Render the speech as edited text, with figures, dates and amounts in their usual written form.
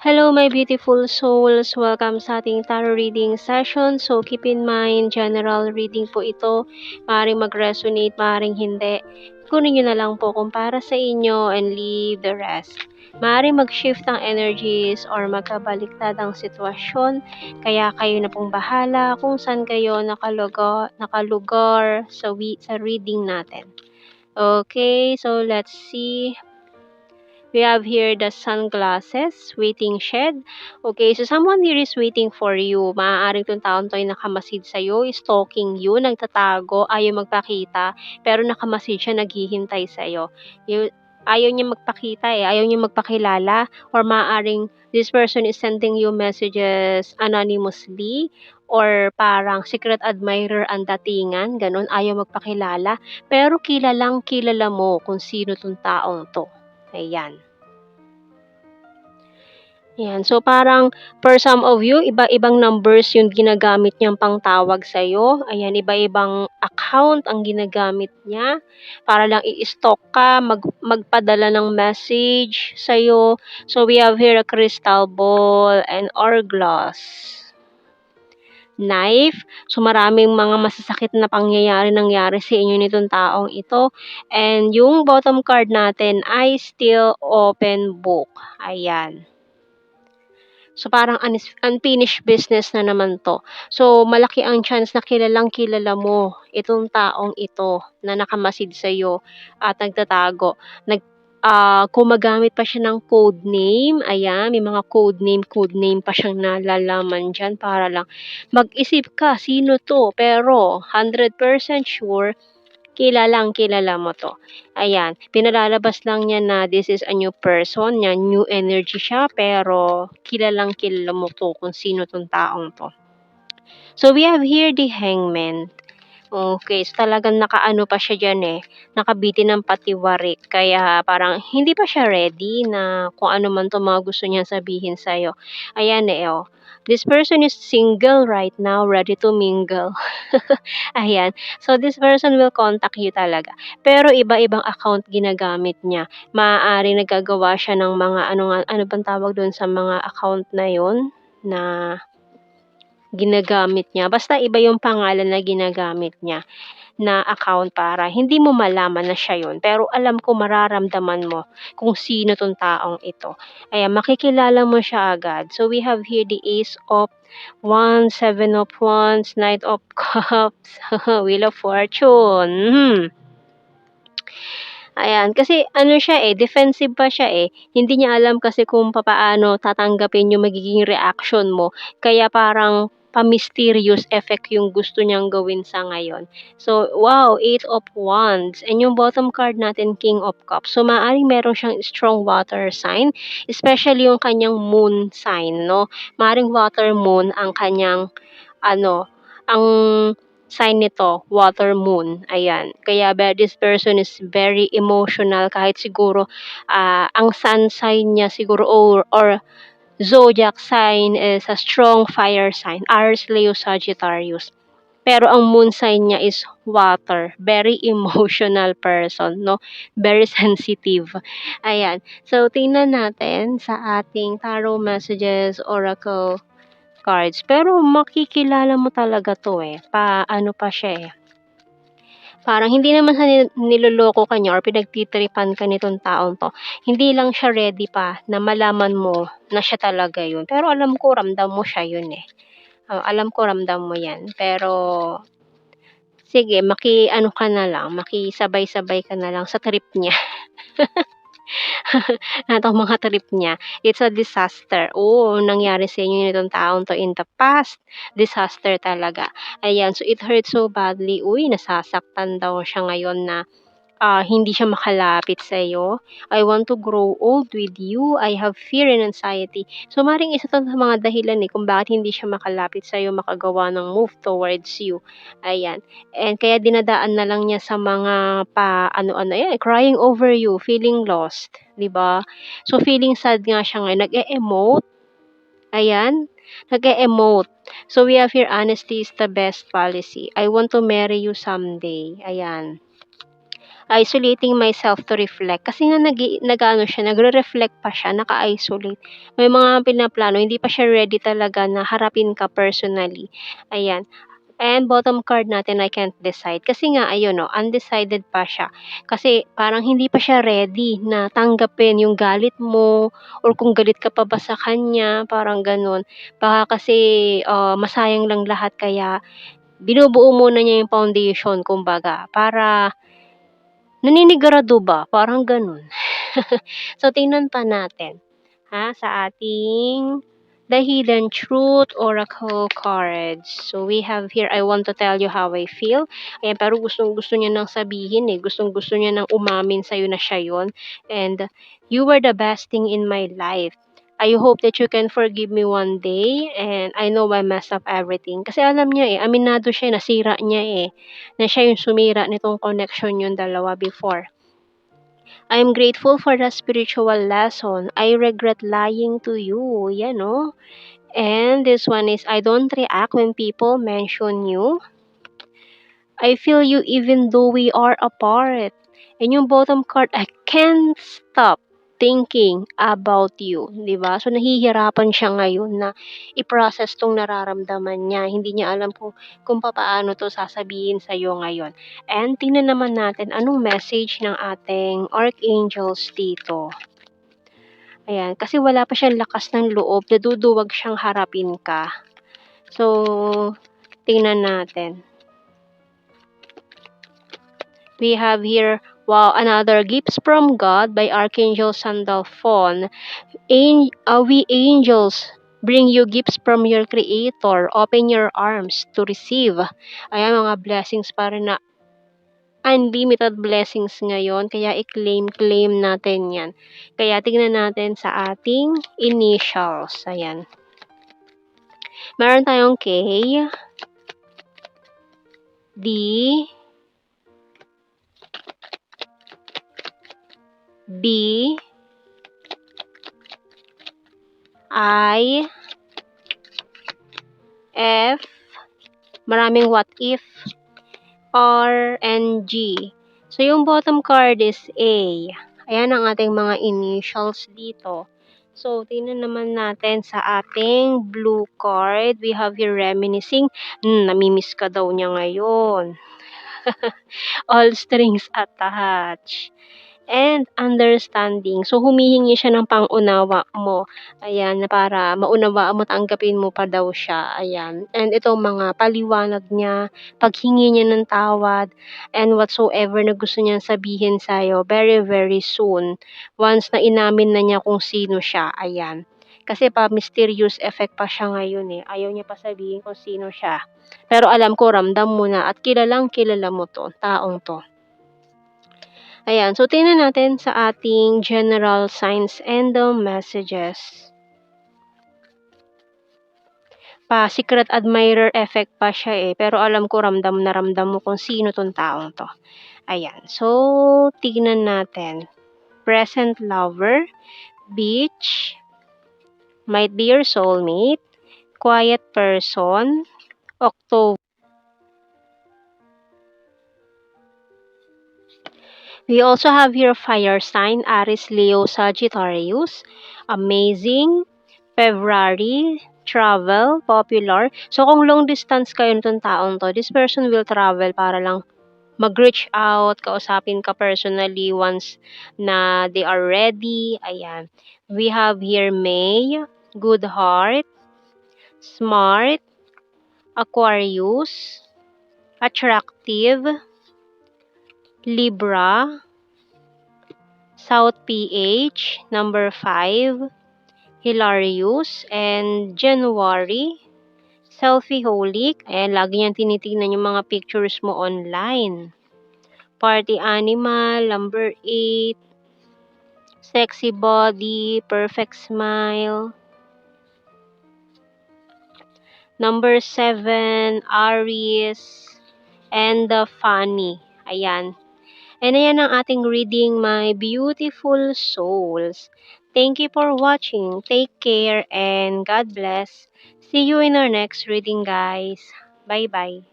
Hello, my beautiful souls. Welcome sa ating tarot reading session. So, keep in mind, general reading po ito. Maaaring mag-resonate, maaaring hindi. Kunin nyo na lang po kung para sa inyo and leave the rest. Maaaring mag-shift ang energies or magkabaliktad ang sitwasyon. Kaya kayo na pong bahala kung saan kayo nakalugar sa reading natin. Okay, so let's see. We have here the sunglasses, waiting shed. Okay, so someone here is waiting for you. Maaaring itong taon to ay nakamasid sa'yo, stalking you, nagtatago, ayaw magpakita, pero nakamasid siya, naghihintay sa'yo. Ayaw niya magpakita ayaw niya magpakilala, or maaaring this person is sending you messages anonymously, or parang secret admirer ang datingan, ganun, ayaw magpakilala, pero kilalang kilala mo kung sino tong taong to. Ayan. Ayan. So, parang for some of you, iba-ibang numbers yung ginagamit niyang pangtawag sa'yo. Ayan, iba-ibang account ang ginagamit niya para lang i-stalk ka, magpadala ng message sa'yo. So, we have here a crystal ball and hourglass. Knife. So, maraming mga masasakit na pangyayari nangyari sa inyo nitong taong ito. And yung bottom card natin ay still open book. Ayan. So, parang unfinished business na naman to. So, malaki ang chance na kilalang kilala mo itong taong ito na nakamasid sa'yo at nagtatago. Gumagamit pa siya ng code name. Ayan, may mga code name pa siyang nalalaman dyan para lang mag-isip ka, sino to? Pero, 100% sure, kilala mo to. Ayan, pinalalabas lang niya na this is a new person, new energy siya, pero kilala mo to kung sino tong taong to. So, we have here the hangman. Okay, so talagang nakaano pa siya dyan nakabitin ng patiwarik. Kaya parang hindi pa siya ready na kung ano man to mga gusto niya sabihin sa'yo. Ayan oh. This person is single right now, ready to mingle. Ayan. So, this person will contact you talaga. Pero iba-ibang account ginagamit niya. Maaari nagagawa siya ng mga ano bang tawag doon sa mga account na yon na ginagamit niya. Basta iba yung pangalan na ginagamit niya na account para hindi mo malaman na siya yun. Pero alam ko mararamdaman mo kung sino tong taong ito. Ayan, makikilala mo siya agad. So, we have here the Ace of Wands, Seven of Wands, Knight of Cups, Wheel of Fortune. Ayan, kasi ano siya defensive pa siya Hindi niya alam kasi kung papaano tatanggapin yung magiging reaction mo. Kaya parang pa-mysterious effect yung gusto niyang gawin sa ngayon. So, wow, Eight of Wands. And yung bottom card natin, King of Cups. So, maaaring meron siyang strong water sign, especially yung kanyang moon sign, no? Maaaring water moon ang kanyang, ang sign nito, water moon. Ayan. Kaya this person is very emotional kahit siguro ang sun sign niya siguro or zodiac sign is a strong fire sign, Aries, Leo, Sagittarius. Pero ang moon sign niya is water. Very emotional person, no? Very sensitive. Ayan. So, tingnan natin sa ating tarot messages, oracle cards. Pero makikilala mo talaga to Paano pa siya Parang hindi naman sa niloloko ka niya or pinagtitripan ka nitong taong to. Hindi lang siya ready pa na malaman mo na siya talaga yun. Pero alam ko ramdam mo siya yun alam ko ramdam mo yan. Pero sige, maki-ano ka na lang, makisabay-sabay ka na lang sa trip niya. Itong mga trip niya. It's a disaster. Oo, nangyari sa inyo nitong taong to in the past. Disaster talaga. Ayan, so it hurts so badly. Uy, nasasaktan daw siya ngayon na hindi siya makalapit sa'yo. I want to grow old with you. I have fear and anxiety. So, maring isa to sa mga dahilan kung bakit hindi siya makalapit sa'yo, makagawa ng move towards you. Ayan. And kaya dinadaan na lang niya sa mga crying over you, feeling lost. 'Di ba? So, feeling sad nga siya ngayon. Nag-e-emote. Ayan. Nag-e-emote. So, we have here, honesty is the best policy. I want to marry you someday. Ayan. isolating myself to reflect. Kasi nga nag-aano siya, nagre-reflect pa siya, naka-isolate. May mga pinaplano, hindi pa siya ready talaga na harapin ka personally. Ayan. And bottom card natin, I can't decide. Kasi nga, ayun, no, undecided pa siya. Kasi parang hindi pa siya ready na tanggapin yung galit mo or kung galit ka pa ba sa kanya, parang ganun. Baka kasi masayang lang lahat kaya binubuo muna niya yung foundation, kumbaga, para naninigarado ba, parang ganun. So, tingnan pa natin, ha, sa ating The Hidden Truth Oracle cards. So, we have here, I want to tell you how I feel. Ayan, pero gustong-gusto niya nang sabihin eh. Gustong-gusto niya nang umamin sa'yo na siya yun. And, you were the best thing in my life. I hope that you can forgive me one day and I know I messed up everything. Kasi alam niya eh, aminado siya, nasira niya eh. Na siya yung sumira nitong connection yung dalawa before. I'm grateful for the spiritual lesson. I regret lying to you. Yan, no? And this one is, I don't react when people mention you. I feel you even though we are apart. And yung bottom card, I can't stop thinking about you. Diba? So, nahihirapan siya ngayon na i-process tong nararamdaman niya. Hindi niya alam kung paano to sasabihin sa'yo ngayon. And tingnan naman natin anong message ng ating archangels dito. Ayan, kasi wala pa siyang lakas ng loob, naduduwag siyang harapin ka. So, tingnan natin. We have here, wow, another Gifts from God by Archangel Sandalphon. We angels bring you gifts from your Creator. Open your arms to receive. Ayan, mga blessings para na unlimited blessings ngayon. Kaya i-claim natin yan. Kaya tingnan natin sa ating initials. Ayan. Meron tayong K, D, B, I, F, maraming what if, R, and G. So, yung bottom card is A. Ayan ang ating mga initials dito. So, tingnan naman natin sa ating blue card. We have here reminiscing. Namimiss ka daw niya ngayon. All strings attached. And understanding. So, humihingi siya ng pangunawa mo. Ayan, na para maunawaan mo, tanggapin mo pa daw siya. Ayan. And itong mga paliwanag niya, paghingi niya ng tawad, and whatsoever na gusto niyang sabihin sa'yo, very, very soon. Once na inamin na niya kung sino siya. Ayan. Kasi pa mysterious effect pa siya ngayon eh. Ayaw niya pa sabihin kung sino siya. Pero alam ko, ramdam mo na at kilalang kilala mo to, taong to. Ayan, so tingnan natin sa ating general signs and the messages. Secret admirer effect pa siya eh, pero alam ko ramdam na ramdam mo kung sino tong taong to. Ayan, so tignan natin. Present lover, beach, might be your soulmate, quiet person, October. We also have here fire sign, Aries, Leo, Sagittarius. Amazing. February, travel, popular. So, kung long distance kayo nitong taong to, this person will travel para lang mag-reach out, kausapin ka personally once na they are ready. Ayan. We have here May, good heart, smart, Aquarius, attractive, Libra, South PH, number 5, hilarious, and January, selfie-holic. Ayan, lagi niyang tinitingnan yung mga pictures mo online. Party animal, number 8, sexy body, perfect smile. Number 7, Aries, and the funny. Ayan. And ayan ang ating reading, my beautiful souls. Thank you for watching. Take care and God bless. See you in our next reading, guys. Bye-bye.